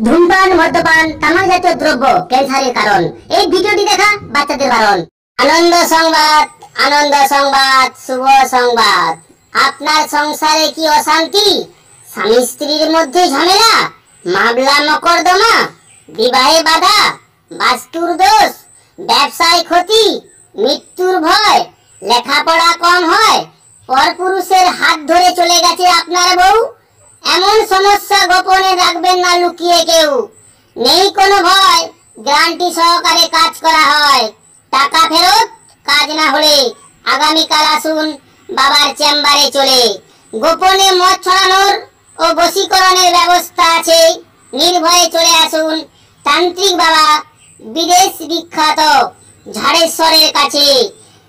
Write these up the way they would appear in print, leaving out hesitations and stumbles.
ধূমপান, মদ্যপান, তামাক জাতীয় দ্রব্য ক্যান্সারের কারণ। এই ভিডিওটি দেখা বাচ্চাদের বারণ। আনন্দ সংবাদ, আনন্দ সংবাদ, শুভ সংবাদ। আপনার সংসারে কি অশান্তি? স্বামী স্ত্রীর মধ্যে ঝামেলা, মামলা মকদ্দমা, বিবাহে বাধা, বাস্তুর দোষ, ব্যবসায় ক্ষতি, মৃত্যুর ভয়, লেখাপড়া কম হয়, পরপুরুষের হাত ধরে চলে গেছে আপনার বউ। এমন সমস্যা গোপনে রাখবেন না, লুকিয়ে কেউ। নেই কোনো ভয়, গ্যারান্টি সহকারে কাজ করা হয়। টাকা ফেরত কাজ না হলে আগামীকাল আসুন বাবার চেম্বারে চলে। গোপনে মদ ছড়ানোর ও বশীকরণের ব্যবস্থা আছে। নির্ভয়ে চলে আসুন তান্ত্রিক বাবা, বিদেশ বিখ্যাত ঝাড়েশ্বরের কাছে,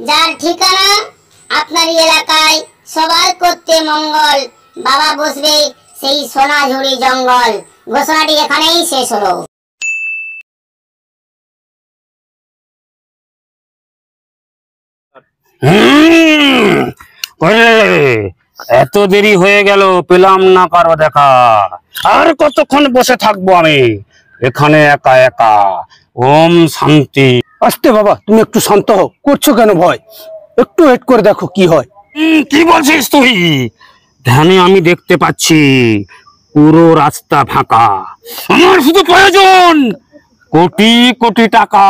যার ঠিকানা আপনারই এলাকায়। সবার করতে মঙ্গল, বাবা বসবে সেই সোনাঝুরি জঙ্গল। ঘোষণাটি এখানেই শেষ হলো। এত দেরি হয়ে গেল, পেলাম না কারো দেখা। আর কতক্ষণ বসে থাকবো আমি এখানে একা একা? ওম শান্তি। আস্তে বাবা, তুমি একটু শান্ত হও। করছো কেন ভয়? একটু ওয়েট করে দেখো কি হয়। কি বলছিস তুই? ধ্যানে আমি দেখতে পাচ্ছি পুরো রাস্তা ফাঁকা। আমার শুধু প্রয়োজন কোটি কোটি টাকা,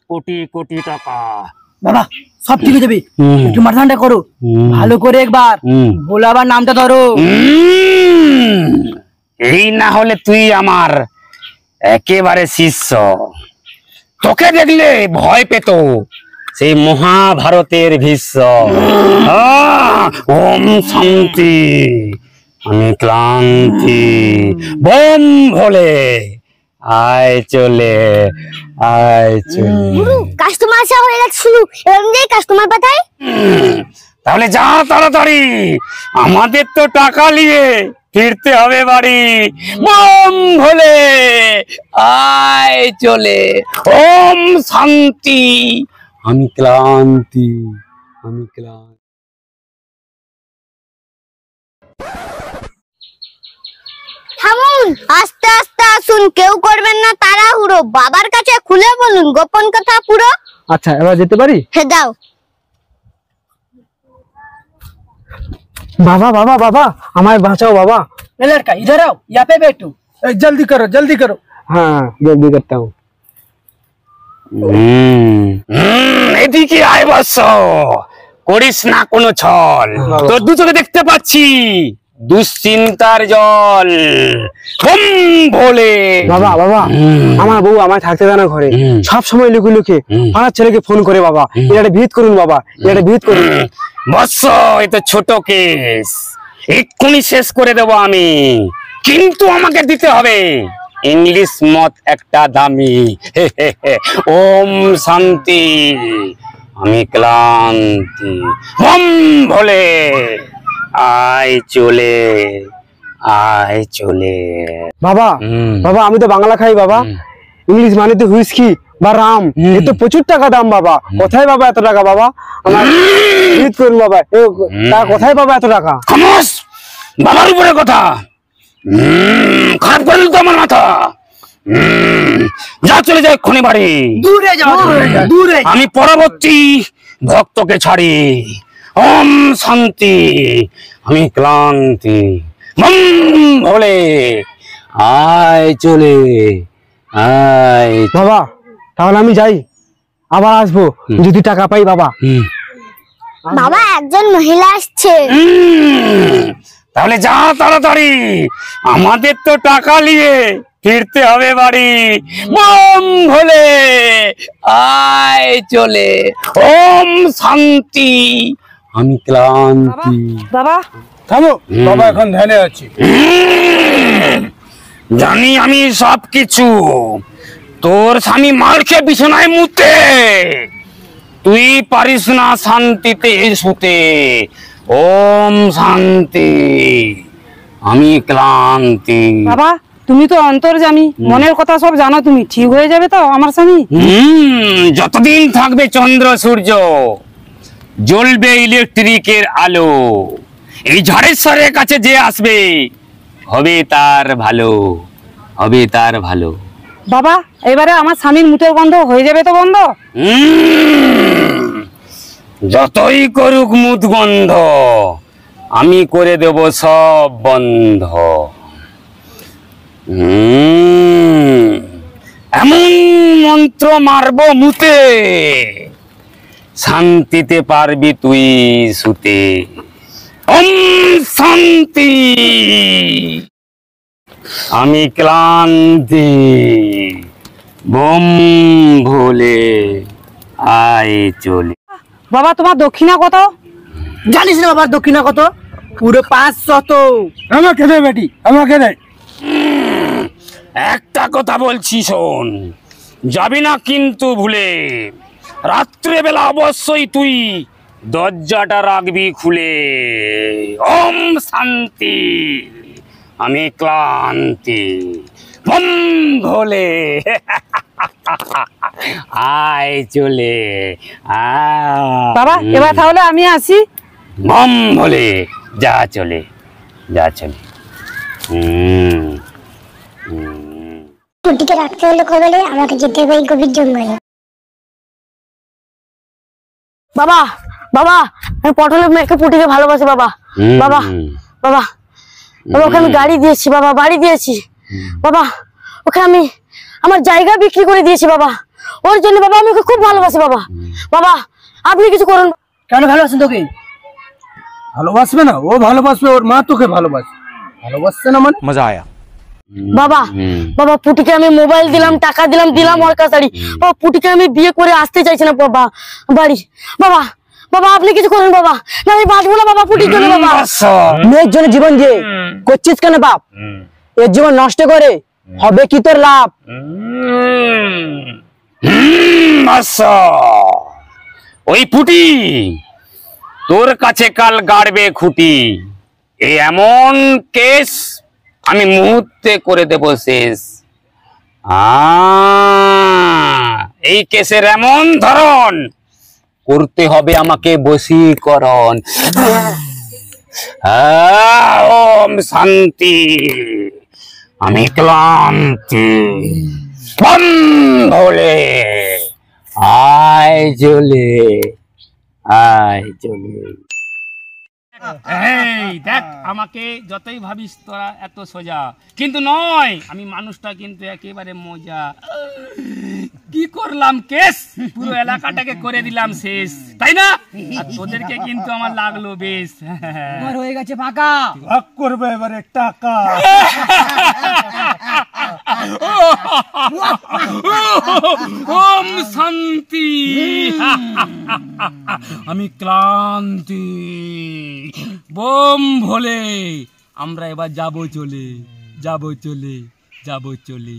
কোটি কোটি টাকা। বাবা সব ঠিক হয়ে যাবে, একটু মাথা ঠান্ডা করো, ভালো করে একবার ভোলাবার নামটা ধরো। এই না হলে তুই আমার একেবারে শিষ্য। তোকে দেখলে ভয় পেত সেই মহাভারতের ভীষ্ম। ওম শান্তি, আমি ক্লান্তি। বোম ভোলে, আয় চলে, আয় চলে। কাস্টমার আসা হয়ে গেছে শুরু, এরকম যে কাস্টমার পাঠাই। তাহলে যা তাড়াতাড়ি, আমাদের তো টাকা নিয়ে ফিরতে হবে বাড়ি। বোম ভোলে, আয় চলে। ওম শান্তি, আমি ক্লান্তি, আমি ক্লান্তি। থামুন, আস্তে আস্তে আসুন, কেউ করবেন না তাড়াহুড়ো। বাবার কাছে খুলে বলুন গোপন কথা পুরো। আচ্ছা, এবার যেতে পারি? হ্যাঁ দাও। বাবা বাবা বাবা, আমায় বাঁচাও বাবা। लड़का इधर आओ, यहाँ पे बैठो। জলদি করো, জলদি করো। হ্যাঁ, জলদি করতে হूँ। এদিকে আয় বৎস, করিস না কোনো ছল। তোর দু চোখে দেখতে পাচ্ছি দুশ্চিন্তার জল। বোম ভোলে। বাবা বাবা, আমার বউ আমায় থাকতে দেয় না ঘরে, সব সময় লুকিয়ে লুকিয়ে পাড়ার ছেলেকে ফোন করে। বাবা এটা ভিত করুন, বাবা এটা ভিত করুন। বৎস, এ তো ছোট কেস, এক্ষুনি শেষ করে দেবো আমি। কিন্তু আমাকে দিতে হবে ইংলিশ মদ একটা দামি। ওম শান্তি, আমি ক্লান্তি। বোম ভোলে, আয় চলে, আয় চলে। বাবা বাবা, আমি তো বাংলা খাই বাবা। ইংলিশ মানে তো হুইস্কি বা রাম, এ তো প্রচুর টাকা দাম। বাবা কোথায় বাবা এত টাকা? বাবা আমার ভিত করুন বাবা। কোথায় বাবা এত টাকা? খামোশ, বাবার উপরে কথা। খারাপ করে দিল তো আমার মাথা। যা, চলে যায় এক্ষুনি বাড়ি। दूरे जाओ, दूरे। আমি পরবর্তী ভক্তকে ছাড়ি। ওম শান্তি, আমি ক্লান্তি। বোম ভোলে, আয় চলে, আয়। বাবা তাহলে আমি যাই, আবার আসবো যদি টাকা পাই। বাবা বাবা একজন মহিলা আসছে। তাহলে যা তাড়াতাড়ি, আমাদের তো টাকা নিয়ে ফিরতে হবে বাড়ি। বোম ভোলে, আয় চলে। ওম শান্তি, আমি ক্লান্তি। बाबा থামো বাবা, এখন ধ্যানে আছি। জানি আমি সবকিছু। তোর স্বামী মার খেয়ে বিছানায় মুতে, তুই পারিস না শান্তিতে শুতে। ওম শান্তি, আমি ক্লান্তি। बाबा তুমি তো অন্তর্যামী, মনের কথা সব জানো তুমি। ঠিক হয়ে যাবে তো আমার স্বামী? যতদিন থাকবে চন্দ্র সূর্য, জ্বলবে ইলেকট্রিকের আলো। এই ঝড়েশ্বরের কাছে যে আসবে হবে তার ভালো। হবে তার ভালো। বাবা এবারে আমার স্বামীর মুখের গন্ধ হয়ে যাবে তো বন্ধ? যতই করুক মুদ গন্ধ, আমি করে দেব সব বন্ধ। এমন মন্ত্র মারব মুতে, শান্তিতে পারবি তুই শুতে। ওম শান্তি। আমি ক্লান্তি, বোম ভোলে আয় চলে। বাবা তোমার দক্ষিণা কত? জানিস না বাবার দক্ষিণা কত? পুরো 500। আমাকে দে বেটি, আমাকে দে। একটা কথা বলছি শোন, যাবি না কিন্তু ভুলে। রাত্রে বেলা অবশ্যই তুই দরজাটা রাখবি খুলে। ওম শান্তি, আমি ক্লান্তি, বম ভোলে আয় চলে। বাবা এবার তাহলে আমি আসি। বম ভোলে যা চলে, যা চলে। পুটিকে রাখতে হলে কবলে আমাকে যেতে হবে এই গভীর জঙ্গলে। বাবা বাবা আমি পটলের মেয়েকে পুটিকে ভালোবাসি বাবা। বাবা বাবা বাবা ওকে আমি গাড়ি দিয়েছি বাবা, বাড়ি দিয়েছি বাবা। ওকে আমি আমার জায়গা বিক্রি করে দিয়েছি বাবা, ওর জন্য বাবা আমি ওকে খুব ভালোবাসি বাবা। বাবা আপনি কিছু করুন। কেন ভালোবাসেন তোকে? ভালোবাসবে না? ও ভালোবাসবে, ওর মা তোকে ভালোবাসে। ভালোবাসছে না মানে মজা আয়া। বাবা বাবা পুটিকে আমি মোবাইল দিলাম, টাকা দিলাম, দিলাম ওর কাছে। বাবা পুটিকে আমি বিয়ে করে আসতে চাইছি না বাবা বাড়ি। বাবা বাবা আপনি কিছু করুন বাবা, না আমি বাঁচবো না বাবা পুটির জন্য। বাবা মেয়ের জন্য জীবন দিয়ে করছিস কেন বাপ? এর জীবন নষ্ট করে হবে কি তোর লাভ? ওই পুটি তোর কাছে কাল গাড়বে খুঁটি। এই এমন কেস আমি মুহূর্তে করে দেব শেষ। এই কেসের এমন ধরন করতে হবে আমাকে বশীকরণ। ওম শান্তি, আমি ক্লান্তি, বম ভোলে আয় চলে, আয় চলে। এই দেখ আমাকে যতই ভাবিস তোরা এত সোজা কিন্তু নয়, আমি মানুষটা কিন্তু একেবারে মজা। কি করলাম কেস, পুরো এলাকাটাকে করে দিলাম শেষ, তাই না? আর তোদেরকে কিন্তু আমার লাগলো বেশ। আমার হয়ে গেছে ফাঁকা। ভাগ করবে এবারে টাকা। ওম শান্তি, আমি ক্লান্তি, বোম ভোলে আমরা এবার যাবো চলে, যাবো চলে, যাবো চলে।